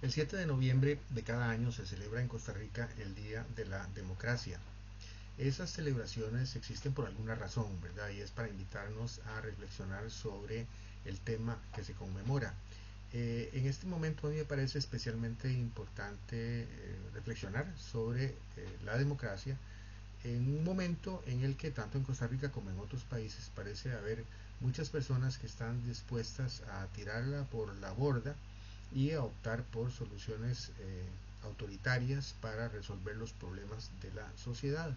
El 7 de noviembre de cada año se celebra en Costa Rica el Día de la Democracia. Esas celebraciones existen por alguna razón, ¿verdad? Y es para invitarnos a reflexionar sobre el tema que se conmemora. En este momento a mí me parece especialmente importante reflexionar sobre la democracia en un momento en el que tanto en Costa Rica como en otros países parece haber muchas personas que están dispuestas a tirarla por la borda y a optar por soluciones autoritarias para resolver los problemas de la sociedad,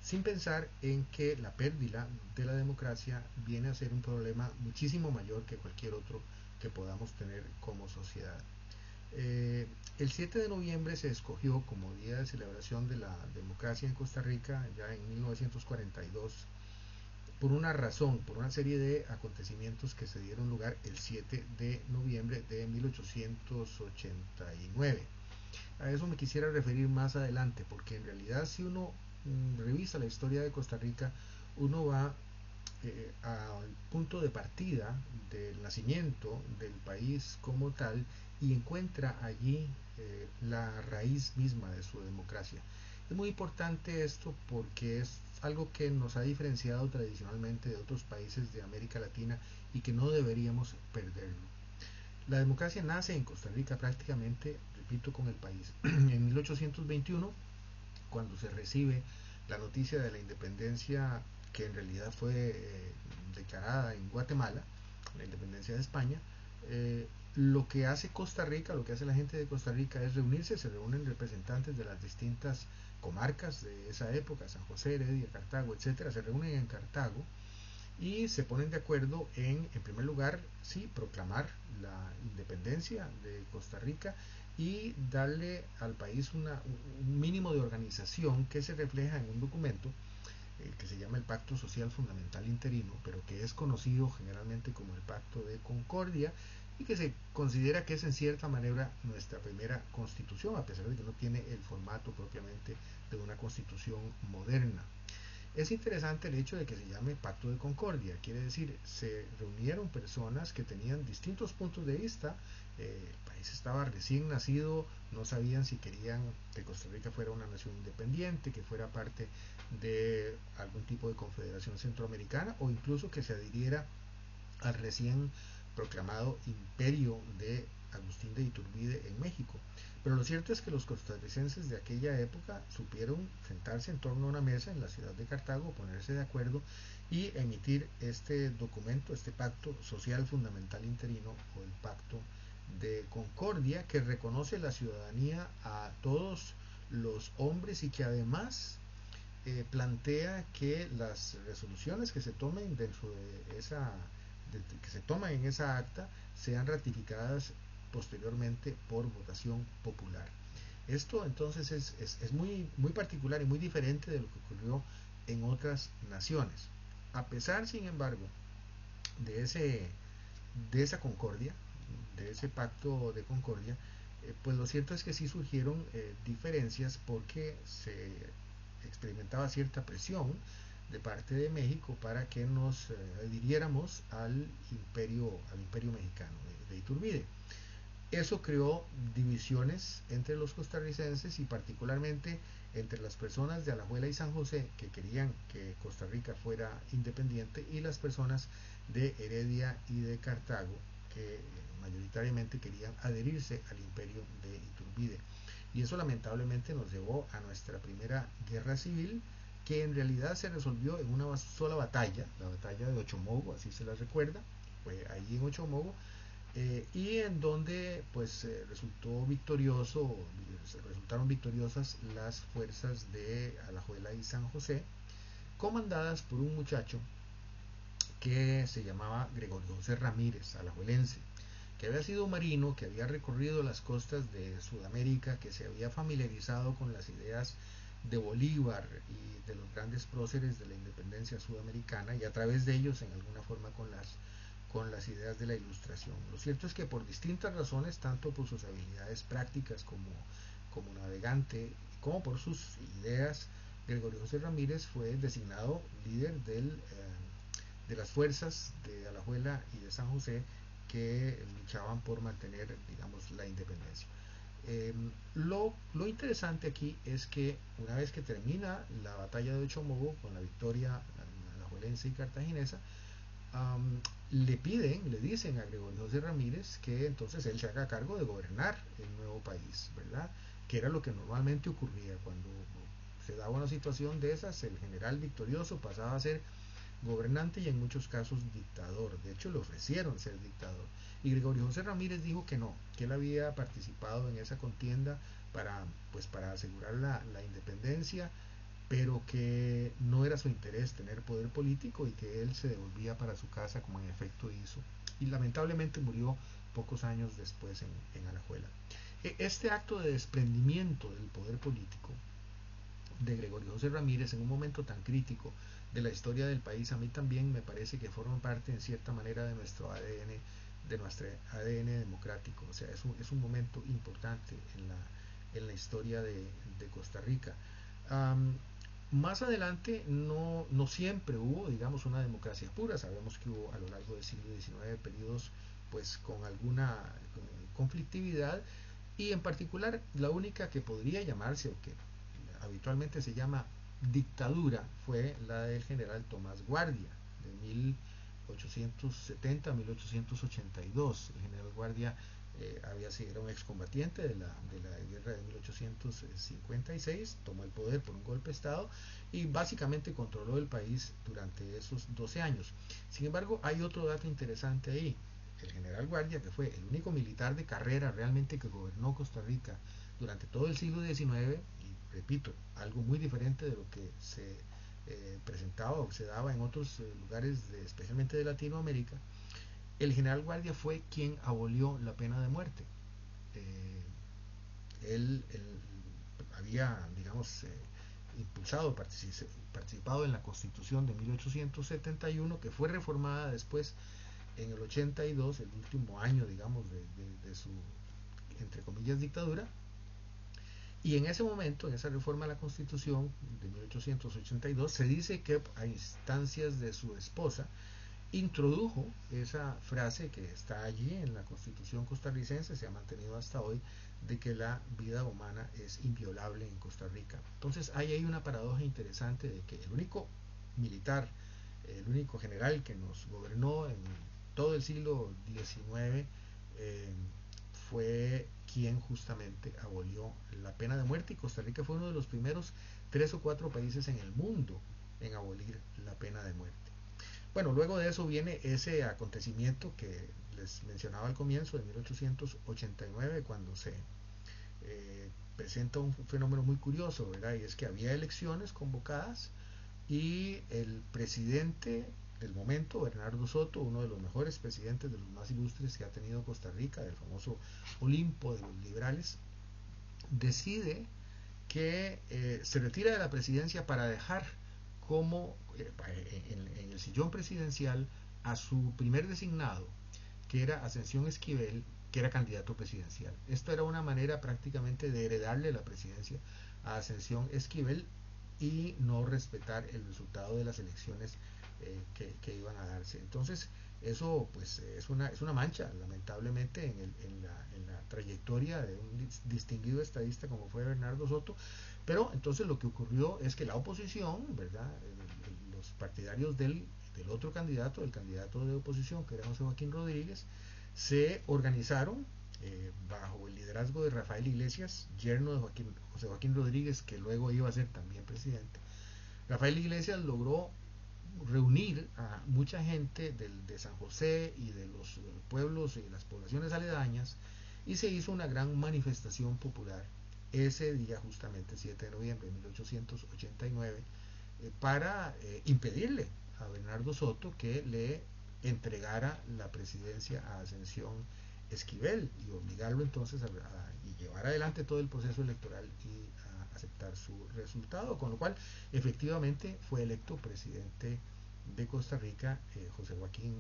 sin pensar en que la pérdida de la democracia viene a ser un problema muchísimo mayor que cualquier otro que podamos tener como sociedad. El 7 de noviembre se escogió como día de celebración de la democracia en Costa Rica ya en 1942 por una razón, por una serie de acontecimientos que se dieron lugar el 7 de noviembre de 1889. A eso me quisiera referir más adelante, porque en realidad si uno revisa la historia de Costa Rica, uno va al punto de partida del nacimiento del país como tal y encuentra allí la raíz misma de su democracia. Es muy importante esto porque es algo que nos ha diferenciado tradicionalmente de otros países de América Latina y que no deberíamos perderlo. La democracia nace en Costa Rica prácticamente, repito, con el país. En 1821, cuando se recibe la noticia de la independencia que en realidad fue declarada en Guatemala, la independencia de España, lo que hace Costa Rica, lo que hace la gente de Costa Rica es reunirse, se reúnen representantes de las distintas comarcas de esa época, San José, Heredia, Cartago, etcétera, se reúnen en Cartago y se ponen de acuerdo en primer lugar, sí, proclamar la independencia de Costa Rica y darle al país un mínimo de organización que se refleja en un documento que se llama el Pacto Social Fundamental Interino, pero que es conocido generalmente como el Pacto de Concordia y que se considera que es en cierta manera nuestra primera constitución, a pesar de que no tiene el formato propiamente de una constitución moderna. Es interesante el hecho de que se llame Pacto de Concordia, quiere decir, se reunieron personas que tenían distintos puntos de vista, el país estaba recién nacido, no sabían si querían que Costa Rica fuera una nación independiente, que fuera parte de algún tipo de confederación centroamericana o incluso que se adhiriera al recién proclamado imperio de Agustín de Iturbide en México. Pero lo cierto es que los costarricenses de aquella época supieron sentarse en torno a una mesa en la ciudad de Cartago, ponerse de acuerdo y emitir este documento, este pacto social fundamental interino o el pacto de Concordia, que reconoce la ciudadanía a todos los hombres y que además plantea que las resoluciones que se tomen dentro de esa que se toman en esa acta sean ratificadas posteriormente por votación popular. Esto entonces es muy particular y muy diferente de lo que ocurrió en otras naciones. A pesar, sin embargo, de, de esa concordia, de ese pacto de concordia, pues lo cierto es que sí surgieron diferencias porque se experimentaba cierta presión de parte de México para que nos adhiriéramos al imperio mexicano de Iturbide. Eso creó divisiones entre los costarricenses y particularmente entre las personas de Alajuela y San José que querían que Costa Rica fuera independiente y las personas de Heredia y de Cartago que mayoritariamente querían adherirse al imperio de Iturbide. Y eso lamentablemente nos llevó a nuestra primera guerra civil, que en realidad se resolvió en una sola batalla, la batalla de Ochomogo, así se la recuerda, fue allí en Ochomogo, y en donde pues resultaron victoriosas las fuerzas de Alajuela y San José, comandadas por un muchacho que se llamaba Gregorio José Ramírez, alajuelense, que había sido marino, que había recorrido las costas de Sudamérica, que se había familiarizado con las ideas de Bolívar y de los grandes próceres de la independencia sudamericana y a través de ellos en alguna forma con las ideas de la ilustración. Lo cierto es que por distintas razones, tanto por sus habilidades prácticas como navegante, como por sus ideas, Gregorio José Ramírez fue designado líder de las fuerzas de Alajuela y de San José que luchaban por mantener, digamos, la independencia. Eh, lo interesante aquí es que una vez que termina la batalla de Chomogo con la victoria alajuelense y cartaginesa, le dicen a Gregorio José Ramírez que entonces él se haga cargo de gobernar el nuevo país, ¿verdad? Que era lo que normalmente ocurría cuando se daba una situación de esas, el general victorioso pasaba a ser gobernante y en muchos casos dictador. De hecho, le ofrecieron ser dictador. Y Gregorio José Ramírez dijo que no, que él había participado en esa contienda para asegurar la independencia, pero que no era su interés tener poder político y que él se devolvía para su casa como en efecto hizo. Y lamentablemente murió pocos años después en Alajuela. Este acto de desprendimiento del poder político de Gregorio José Ramírez en un momento tan crítico de la historia del país, a mí también me parece que forma parte en cierta manera de nuestro ADN, de nuestro ADN democrático. O sea, es un momento importante en la historia de Costa Rica. Um, Más adelante no siempre hubo, digamos, una democracia pura. Sabemos que hubo a lo largo del siglo XIX periodos pues con alguna conflictividad, y en particular la única que podría llamarse, o que habitualmente se llama dictadura, fue la del general Tomás Guardia de 1870 a 1882. El general Guardia era un excombatiente de la guerra de 1856, tomó el poder por un golpe de Estado y básicamente controló el país durante esos 12 años. Sin embargo, hay otro dato interesante ahí. El general Guardia, que fue el único militar de carrera realmente que gobernó Costa Rica durante todo el siglo XIX, y repito, algo muy diferente de lo que se presentaba o se daba en otros lugares, especialmente de Latinoamérica, el general Guardia fue quien abolió la pena de muerte. Eh, él había, digamos, impulsado, participado en la Constitución de 1871, que fue reformada después en el 82, el último año, digamos, de su, entre comillas, dictadura. Y en ese momento, en esa reforma a la Constitución de 1882, se dice que a instancias de su esposa introdujo esa frase que está allí en la Constitución costarricense, se ha mantenido hasta hoy, de que la vida humana es inviolable en Costa Rica. Entonces hay una paradoja interesante de que el único militar, el único general que nos gobernó en todo el siglo XIX, eh, fue quien justamente abolió la pena de muerte, y Costa Rica fue uno de los primeros 3 o 4 países en el mundo en abolir la pena de muerte. Bueno, luego de eso viene ese acontecimiento que les mencionaba al comienzo, de 1889, cuando se presenta un fenómeno muy curioso, ¿verdad? Y es que había elecciones convocadas y el presidente del momento, Bernardo Soto, uno de los mejores presidentes, de los más ilustres que ha tenido Costa Rica, del famoso Olimpo de los liberales, decide que se retira de la presidencia para dejar como en el sillón presidencial a su primer designado, que era Ascensión Esquivel, que era candidato presidencial. Esto era una manera prácticamente de heredarle la presidencia a Ascensión Esquivel y no respetar el resultado de las elecciones que iban a darse. Entonces, eso pues es una mancha, lamentablemente, en la trayectoria de un distinguido estadista como fue Bernardo Soto. Pero entonces lo que ocurrió es que la oposición, ¿verdad? Los partidarios del otro candidato, el candidato de oposición, que era José Joaquín Rodríguez, se organizaron bajo el liderazgo de Rafael Iglesias, yerno de José Joaquín Rodríguez, que luego iba a ser también presidente. Rafael Iglesias logró reunir a mucha gente de San José y de los pueblos y las poblaciones aledañas, y se hizo una gran manifestación popular ese día, justamente 7 de noviembre de 1889, para impedirle a Bernardo Soto que le entregara la presidencia a Ascensión Esquivel, y obligarlo entonces y llevar adelante todo el proceso electoral y a aceptar su resultado, con lo cual efectivamente fue electo presidente de Costa Rica José Joaquín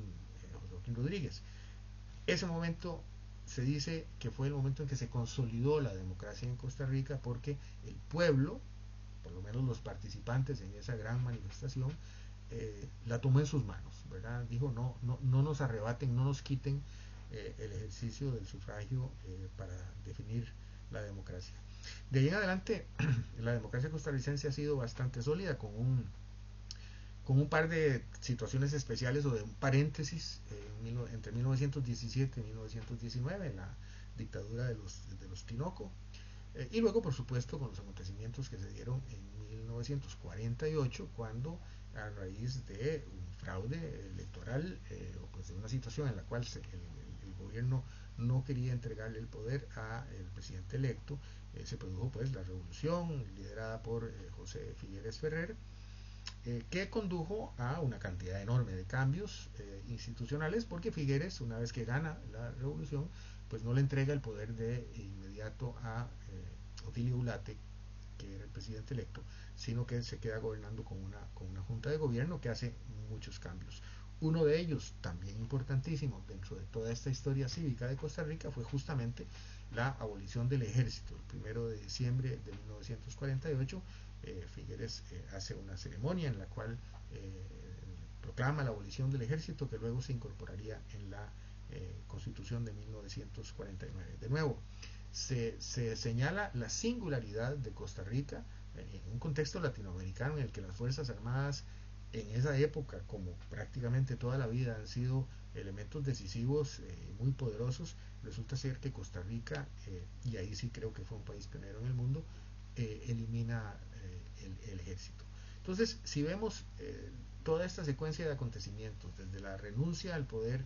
Rodríguez. Ese momento se dice que fue el momento en que se consolidó la democracia en Costa Rica, porque el pueblo, por lo menos los participantes en esa gran manifestación, la tomó en sus manos, ¿verdad? Dijo, no nos arrebaten, no nos quiten el ejercicio del sufragio para definir la democracia. De ahí en adelante, la democracia costarricense ha sido bastante sólida, con un par de situaciones especiales o de un paréntesis entre 1917 y 1919 en la dictadura de los Tinoco, y luego por supuesto con los acontecimientos que se dieron en 1948 cuando a raíz de un fraude electoral o pues de una situación en la cual el gobierno no quería entregarle el poder al presidente electo, se produjo pues la revolución liderada por José Figueres Ferrer, que condujo a una cantidad enorme de cambios institucionales, porque Figueres, una vez que gana la revolución, pues no le entrega el poder de inmediato a Otilio Ulate, que era el presidente electo, sino que se queda gobernando con una junta de gobierno que hace muchos cambios. Uno de ellos, también importantísimo dentro de toda esta historia cívica de Costa Rica, fue justamente la abolición del ejército. El 1 de diciembre de 1948, Figueres hace una ceremonia en la cual proclama la abolición del ejército, que luego se incorporaría en la Constitución de 1949. De nuevo, se señala la singularidad de Costa Rica en un contexto latinoamericano en el que las Fuerzas Armadas en esa época, como prácticamente toda la vida, han sido elementos decisivos muy poderosos. Resulta ser que Costa Rica, y ahí sí creo que fue un país pionero en el mundo, elimina el ejército. Entonces, si vemos toda esta secuencia de acontecimientos, desde la renuncia al poder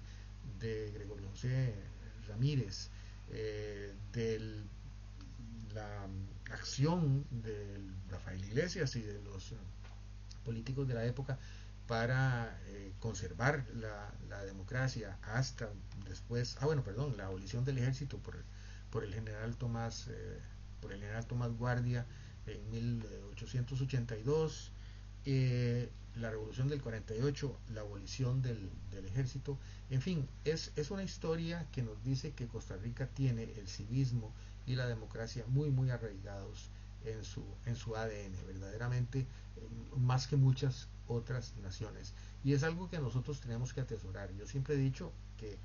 de Gregorio José Ramírez, de la acción de Rafael Iglesias y de los políticos de la época para conservar la democracia hasta después, la abolición del ejército por el general Tomás Guardia en 1882, la revolución del 48, la abolición del ejército, en fin, es una historia que nos dice que Costa Rica tiene el civismo y la democracia muy muy arraigados en su ADN, verdaderamente más que muchas otras naciones. Y es algo que nosotros tenemos que atesorar. Yo siempre he dicho que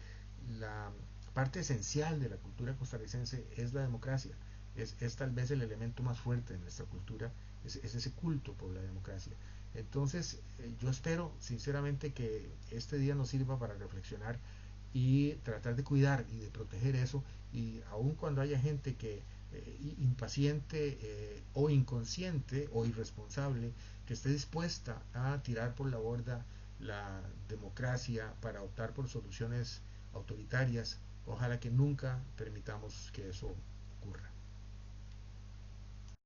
la parte esencial de la cultura costarricense es la democracia. Es tal vez el elemento más fuerte de nuestra cultura, es ese culto por la democracia. Entonces, yo espero sinceramente que este día nos sirva para reflexionar y tratar de cuidar y de proteger eso, y aun cuando haya gente que impaciente o inconsciente o irresponsable que esté dispuesta a tirar por la borda la democracia para optar por soluciones autoritarias, ojalá que nunca permitamos que eso ocurra.